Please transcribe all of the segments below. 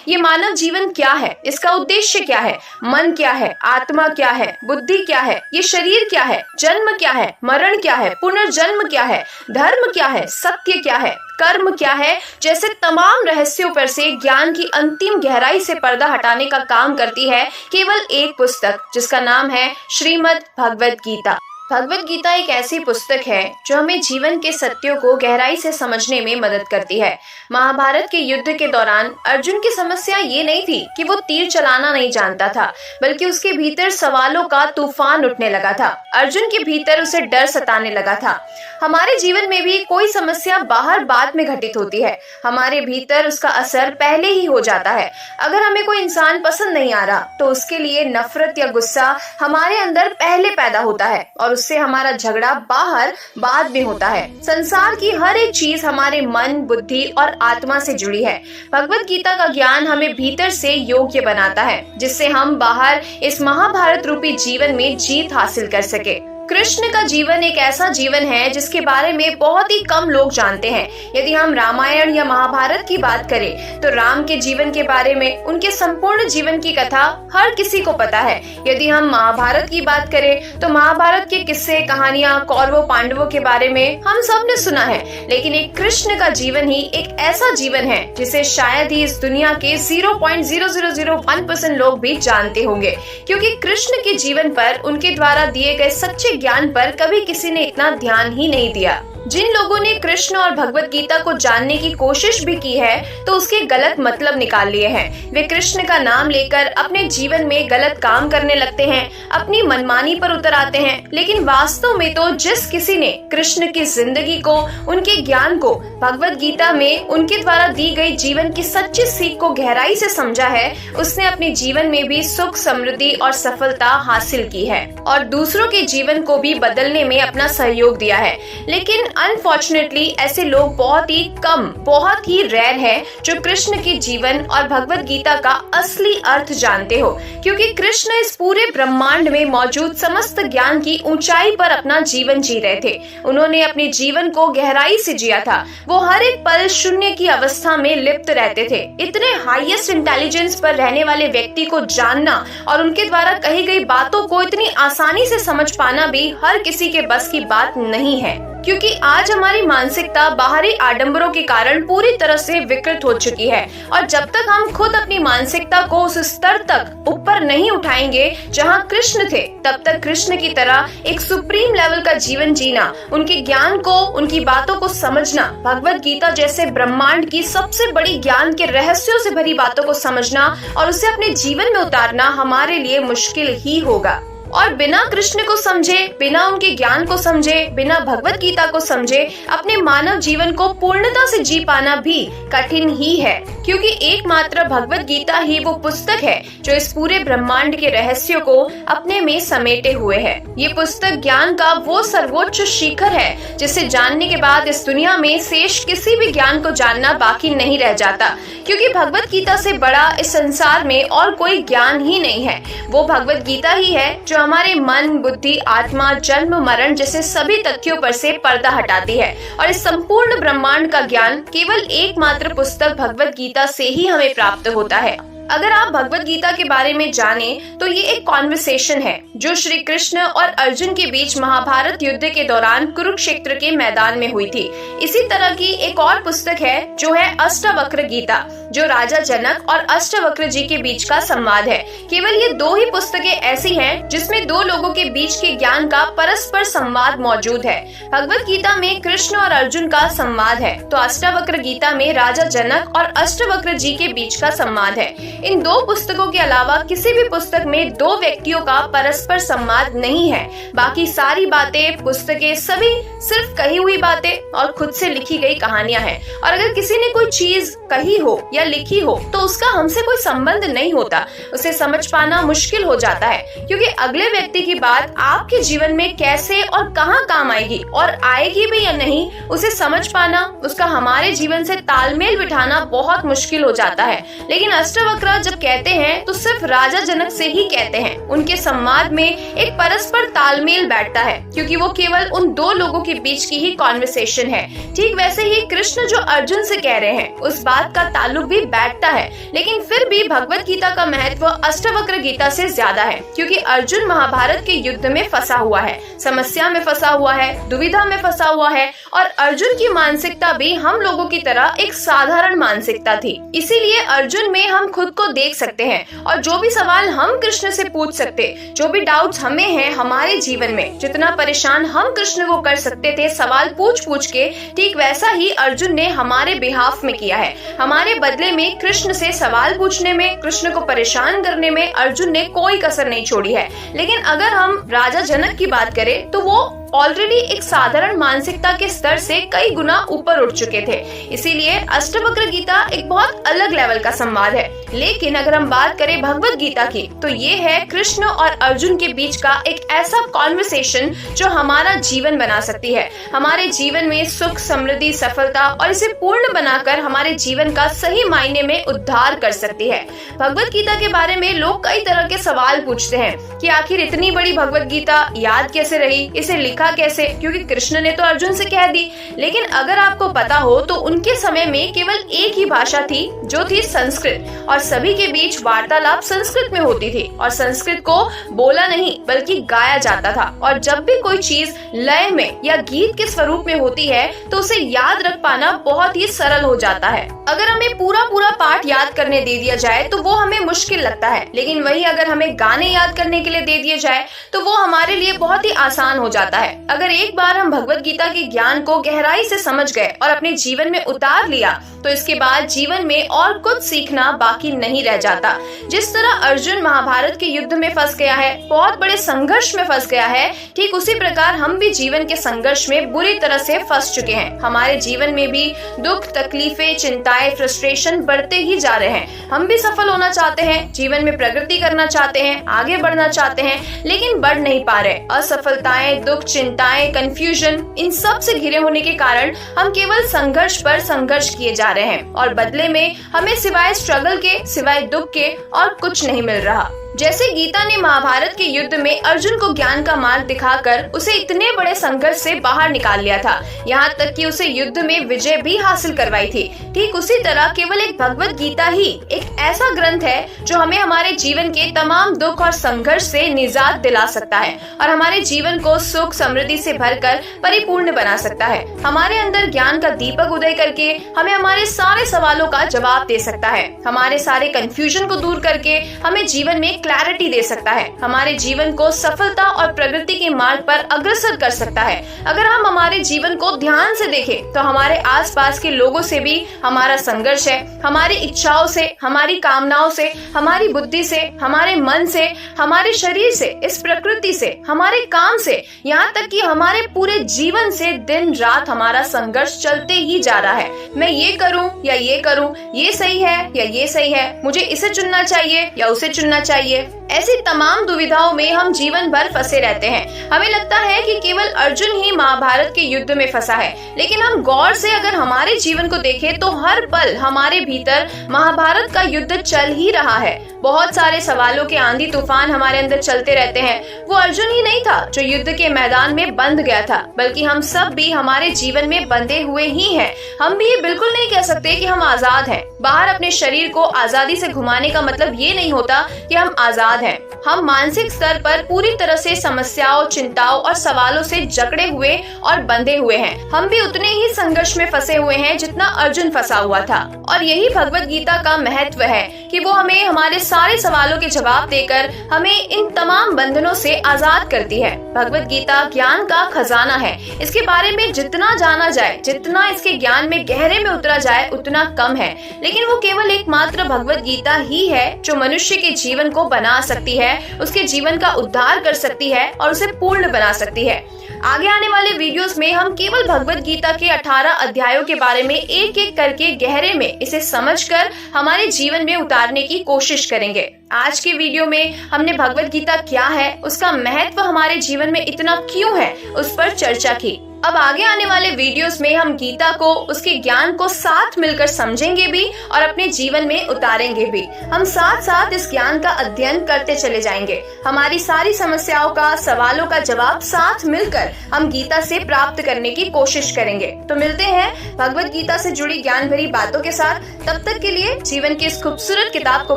ये मानव जीवन क्या है, इसका उद्देश्य क्या है, मन क्या है, आत्मा क्या है, बुद्धि क्या है, ये शरीर क्या है, जन्म क्या है, मरण क्या है, पुनर्जन्म क्या है, धर्म क्या है, सत्य क्या है, कर्म क्या है, जैसे तमाम रहस्यों पर से ज्ञान की अंतिम गहराई से पर्दा हटाने का काम करती है केवल एक पुस्तक, जिसका नाम है श्रीमद् भगवद गीता। भगवद गीता एक ऐसी पुस्तक है जो हमें जीवन के सत्यों को गहराई से समझने में मदद करती है। महाभारत के युद्ध के दौरान अर्जुन की समस्या ये नहीं थी कि वो तीर चलाना नहीं जानता था, बल्कि उसके भीतर सवालों का तूफान उठने लगा था। अर्जुन के भीतर उसे डर सताने लगा था। हमारे जीवन में भी कोई समस्या बाहर बाद में घटित होती है, हमारे भीतर उसका असर पहले ही हो जाता है। अगर हमें कोई इंसान पसंद नहीं आ रहा तो उसके लिए नफरत या गुस्सा हमारे अंदर पहले पैदा होता है और उससे हमारा झगड़ा बाहर बाद में होता है। संसार की हर एक चीज हमारे मन, बुद्धि और आत्मा से जुड़ी है। भगवद गीता का ज्ञान हमें भीतर से योग्य बनाता है, जिससे हम बाहर इस महाभारत रूपी जीवन में जीत हासिल कर सके। कृष्ण का जीवन एक ऐसा जीवन है जिसके बारे में बहुत ही कम लोग जानते हैं। यदि हम रामायण या महाभारत की बात करें तो राम के जीवन के बारे में, उनके संपूर्ण जीवन की कथा हर किसी को पता है। यदि हम महाभारत की बात करें तो महाभारत के किस्से, कहानियां, कौरवों पांडवों के बारे में हम सब ने सुना है। लेकिन एक कृष्ण का जीवन ही एक ऐसा जीवन है जिसे शायद ही इस दुनिया के 0.0001% लोग भी जानते होंगे, क्योंकि कृष्ण के जीवन पर, उनके द्वारा दिए गए सच्चे ज्ञान पर कभी किसी ने इतना ध्यान ही नहीं दिया। जिन लोगों ने कृष्ण और भगवद गीता को जानने की कोशिश भी की है तो उसके गलत मतलब निकाल लिए हैं। वे कृष्ण का नाम लेकर अपने जीवन में गलत काम करने लगते हैं, अपनी मनमानी पर उतर आते हैं। लेकिन वास्तव में तो जिस किसी ने कृष्ण की जिंदगी को, उनके ज्ञान को, भगवद गीता में उनके द्वारा दी गई जीवन की सच्ची सीख को गहराई से समझा है, उसने अपने जीवन में भी सुख, समृद्धि और सफलता हासिल की है और दूसरों के जीवन को भी बदलने में अपना सहयोग दिया है। लेकिन अनफॉर्चुनेटली ऐसे लोग बहुत ही कम, बहुत ही रेयर है जो कृष्ण के जीवन और भगवद गीता का असली अर्थ जानते हो, क्योंकि कृष्ण इस पूरे ब्रह्मांड में मौजूद समस्त ज्ञान की ऊंचाई पर अपना जीवन जी रहे थे। उन्होंने अपने जीवन को गहराई से जिया था। वो हर एक पल शून्य की अवस्था में लिप्त रहते थे। इतने हाईएस्ट इंटेलिजेंस पर रहने वाले व्यक्ति को जानना और उनके द्वारा कही गई बातों को इतनी आसानी से समझ पाना भी हर किसी के बस की बात नहीं है, क्योंकि आज हमारी मानसिकता बाहरी आडंबरों के कारण पूरी तरह से विकृत हो चुकी है। और जब तक हम खुद अपनी मानसिकता को उस स्तर तक ऊपर नहीं उठाएंगे जहां कृष्ण थे, तब तक कृष्ण की तरह एक सुप्रीम लेवल का जीवन जीना, उनके ज्ञान को, उनकी बातों को समझना, भगवद गीता जैसे ब्रह्मांड की सबसे बड़ी ज्ञान के रहस्यों से भरी बातों को समझना और उसे अपने जीवन में उतारना हमारे लिए मुश्किल ही होगा। और बिना कृष्ण को समझे, बिना उनके ज्ञान को समझे, बिना भगवद गीता को समझे अपने मानव जीवन को पूर्णता से जी पाना भी कठिन ही है, क्योंकि एकमात्र भगवद गीता ही वो पुस्तक है जो इस पूरे ब्रह्मांड के रहस्यों को अपने में समेटे हुए है। ये पुस्तक ज्ञान का वो सर्वोच्च शिखर है जिसे जानने के बाद इस दुनिया में शेष किसी भी ज्ञान को जानना बाकी नहीं रह जाता, क्योंकि भगवद गीता से बड़ा इस संसार में और कोई ज्ञान ही नहीं है। वो भगवद गीता ही है जो हमारे मन, बुद्धि, आत्मा, जन्म, मरण जैसे सभी तथ्यों पर से पर्दा हटाती है। और इस संपूर्ण ब्रह्मांड का ज्ञान केवल एकमात्र पुस्तक भगवद गीता से ही हमें प्राप्त होता है। अगर आप भगवद गीता के बारे में जानें तो ये एक कॉन्वर्सेशन है जो श्री कृष्ण और अर्जुन के बीच महाभारत युद्ध के दौरान कुरुक्षेत्र के मैदान में हुई थी। इसी तरह की एक और पुस्तक है जो है अष्टवक्र गीता, जो राजा जनक और अष्टवक्र जी के बीच का संवाद है। केवल ये दो ही पुस्तकें ऐसी हैं जिसमें दो लोगों के बीच के ज्ञान का परस्पर संवाद मौजूद है। भगवद गीता में कृष्ण और अर्जुन का संवाद है, तो अष्टवक्र गीता में राजा जनक और अष्टवक्र जी के बीच का संवाद है। इन दो पुस्तकों के अलावा किसी भी पुस्तक में दो व्यक्तियों का परस्पर संवाद नहीं है। बाकी सारी बातें, पुस्तकें सभी सिर्फ कही हुई बातें और खुद से लिखी गई कहानियां हैं। और अगर किसी ने कोई चीज कही हो या लिखी हो तो उसका हमसे कोई संबंध नहीं होता। उसे समझ पाना मुश्किल हो जाता है, क्योंकि अगले व्यक्ति की बात आपके जीवन में कैसे और कहां काम आएगी और आएगी भी या नहीं, उसे समझ पाना, उसका हमारे जीवन से तालमेल बिठाना बहुत मुश्किल हो जाता है। लेकिन अष्टवक्र जब कहते हैं तो सिर्फ राजा जनक से ही कहते हैं। उनके संवाद में एक परस्पर तालमेल बैठता है, क्योंकि वो केवल उन दो लोगों के बीच की ही कॉन्वर्सेशन है। ठीक वैसे ही कृष्ण जो अर्जुन से कह रहे हैं उस बात का ताल्लुक भी बैठता है, लेकिन फिर फिर भी भगवत गीता का महत्व अष्टवक्र गीता से ज्यादा है, क्योंकि अर्जुन महाभारत के युद्ध में फंसा हुआ है, समस्या में फंसा हुआ है, दुविधा में फंसा हुआ है, और अर्जुन की मानसिकता भी हम लोगों की तरह एक साधारण मानसिकता थी। इसीलिए अर्जुन में हम खुद को देख सकते हैं, और जो भी सवाल हम कृष्ण से पूछ सकते, जो भी डाउट्स हमें हैं हमारे जीवन में, जितना परेशान हम कृष्ण को कर सकते थे सवाल पूछ पूछ के, ठीक वैसा ही अर्जुन ने हमारे बिहाफ में किया है। हमारे बदले में कृष्ण से सवाल पूछने में, कृष्ण को परेशान करने में अर्जुन ने कोई कसर नहीं छोड़ी है। लेकिन अगर हम राजा जनक की बात करें तो वो ऑलरेडी एक साधारण मानसिकता के स्तर से कई गुना ऊपर उठ चुके थे। इसीलिए अष्टवक्र गीता एक बहुत अलग लेवल का संवाद है। लेकिन अगर हम बात करें भगवत गीता की, तो ये है कृष्ण और अर्जुन के बीच का एक ऐसा कॉन्वर्सेशन जो हमारा जीवन बना सकती है, हमारे जीवन में सुख, समृद्धि, सफलता और इसे पूर्ण बनाकर हमारे जीवन का सही मायने में उद्धार कर सकती है। भगवत गीता के बारे में लोग कई तरह के सवाल पूछते हैं कि आखिर इतनी बड़ी भगवत गीता याद कैसे रही, इसे लिखा कैसे, क्योंकि कृष्ण ने तो अर्जुन से कह दी। लेकिन अगर आपको पता हो तो उनके समय में केवल एक ही भाषा थी, जो थी संस्कृत, और सभी के बीच वार्तालाप संस्कृत में होती थी, और संस्कृत को बोला नहीं बल्कि गाया जाता था। और जब भी कोई चीज लय में या गीत के स्वरूप में होती है तो उसे याद रख पाना बहुत ही सरल हो जाता है। अगर हमें पूरा पाठ याद करने दे दिया जाए तो वो हमें मुश्किल लगता है, लेकिन वही अगर हमें गाने याद करने के लिए दे दिए जाए तो वो हमारे लिए बहुत ही आसान हो जाता है। अगर एक बार हम भगवत गीता के ज्ञान को गहराई से समझ गए और अपने जीवन में उतार लिया तो इसके बाद जीवन में और कुछ सीखना बाकी नहीं रह जाता। जिस तरह अर्जुन महाभारत के युद्ध में फंस गया है, बहुत बड़े संघर्ष में फंस गया है, ठीक उसी प्रकार हम भी जीवन के संघर्ष में बुरी तरह से फंस चुके हैं। हमारे जीवन में भी दुख, तकलीफें, चिंताएं, फ्रस्ट्रेशन बढ़ते ही जा रहे हैं। हम भी सफल होना चाहते हैं, जीवन में प्रगति करना चाहते हैं, आगे बढ़ना चाहते हैं, लेकिन बढ़ नहीं पा रहे। असफलताएं, दुख, चिंताएं, कंफ्यूजन, इन सब से घिरे होने के कारण हम केवल संघर्ष पर संघर्ष किए जा रहे हैं, और बदले में हमें सिवाय स्ट्रगल के, सिवाय दुख के और कुछ नहीं मिल रहा। जैसे गीता ने महाभारत के युद्ध में अर्जुन को ज्ञान का मार्ग दिखाकर उसे इतने बड़े संघर्ष से बाहर निकाल लिया था, यहाँ तक कि उसे युद्ध में विजय भी हासिल करवाई थी, ठीक उसी तरह केवल एक भगवत गीता ही एक ऐसा ग्रंथ है जो हमें हमारे जीवन के तमाम दुख और संघर्ष से निजात दिला सकता है और हमारे जीवन को सुख, समृद्धि से भरकर परिपूर्ण बना सकता है। हमारे अंदर ज्ञान का दीपक उदय करके हमें हमारे सारे सवालों का जवाब दे सकता है, हमारे सारे कंफ्यूजन को दूर करके हमें जीवन में क्लैरिटी दे सकता है, हमारे जीवन को सफलता और प्रगति के मार्ग पर अग्रसर कर सकता है। अगर हम हमारे जीवन को ध्यान से देखें तो हमारे आसपास के लोगों से भी हमारा संघर्ष है, हमारी इच्छाओं से, हमारी कामनाओं से, हमारी बुद्धि से, हमारे मन से, हमारे शरीर से, इस प्रकृति से, हमारे काम से, यहाँ तक कि हमारे पूरे जीवन से दिन रात हमारा संघर्ष चलते ही जा रहा है। मैं ये करूं या ये करूं, ये सही है या ये सही है, मुझे इसे चुनना चाहिए या उसे चुनना चाहिए। ऐसी तमाम दुविधाओं में हम जीवन भर फंसे रहते हैं। हमें लगता है कि केवल अर्जुन ही महाभारत के युद्ध में फंसा है, लेकिन हम गौर से अगर हमारे जीवन को देखें तो हर पल हमारे भीतर महाभारत का युद्ध चल ही रहा है। बहुत सारे सवालों के आंधी तूफान हमारे अंदर चलते रहते हैं। वो अर्जुन ही नहीं था जो युद्ध के मैदान में बंध गया था, बल्कि हम सब भी हमारे जीवन में बंधे हुए ही हैं। हम भी ये बिल्कुल नहीं कह सकते कि हम आजाद हैं। बाहर अपने शरीर को आजादी से घुमाने का मतलब ये नहीं होता कि हम आजाद हैं। हम मानसिक स्तर पर पूरी तरह से समस्याओं, चिंताओं और सवालों से जकड़े हुए और बंधे हुए हैं। हम भी उतने ही संघर्ष में फंसे हुए हैं जितना अर्जुन फंसा हुआ था। और यही भगवत गीता का महत्व है कि वो हमें हमारे सारे सवालों के जवाब देकर हमें इन तमाम बंधनों से आजाद करती है। भगवत गीता ज्ञान का खजाना है। इसके बारे में जितना जाना जाए, जितना इसके ज्ञान में गहरे में उतरा जाए, उतना कम है। लेकिन वो केवल एकमात्र भगवत गीता ही है जो मनुष्य के जीवन को बना सकती है, उसके जीवन का उद्धार कर सकती है और उसे पूर्ण बना सकती है। आगे आने वाले वीडियोस में हम केवल भगवत गीता के 18 अध्यायों के बारे में एक एक करके गहरे में इसे समझकर हमारे जीवन में उतारने की कोशिश करेंगे। आज के वीडियो में हमने भगवत गीता क्या है, उसका महत्व हमारे जीवन में इतना क्यों है, उस पर चर्चा की। अब आगे आने वाले वीडियोस में हम गीता को, उसके ज्ञान को साथ मिलकर समझेंगे भी और अपने जीवन में उतारेंगे भी। हम साथ साथ इस ज्ञान का अध्ययन करते चले जाएंगे। हमारी सारी समस्याओं का, सवालों का जवाब साथ मिलकर हम गीता से प्राप्त करने की कोशिश करेंगे। तो मिलते हैं भगवत गीता से जुड़ी ज्ञान भरी बातों के साथ। तब तक के लिए जीवन की इस खूबसूरत किताब को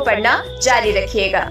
पढ़ना जारी रखिएगा।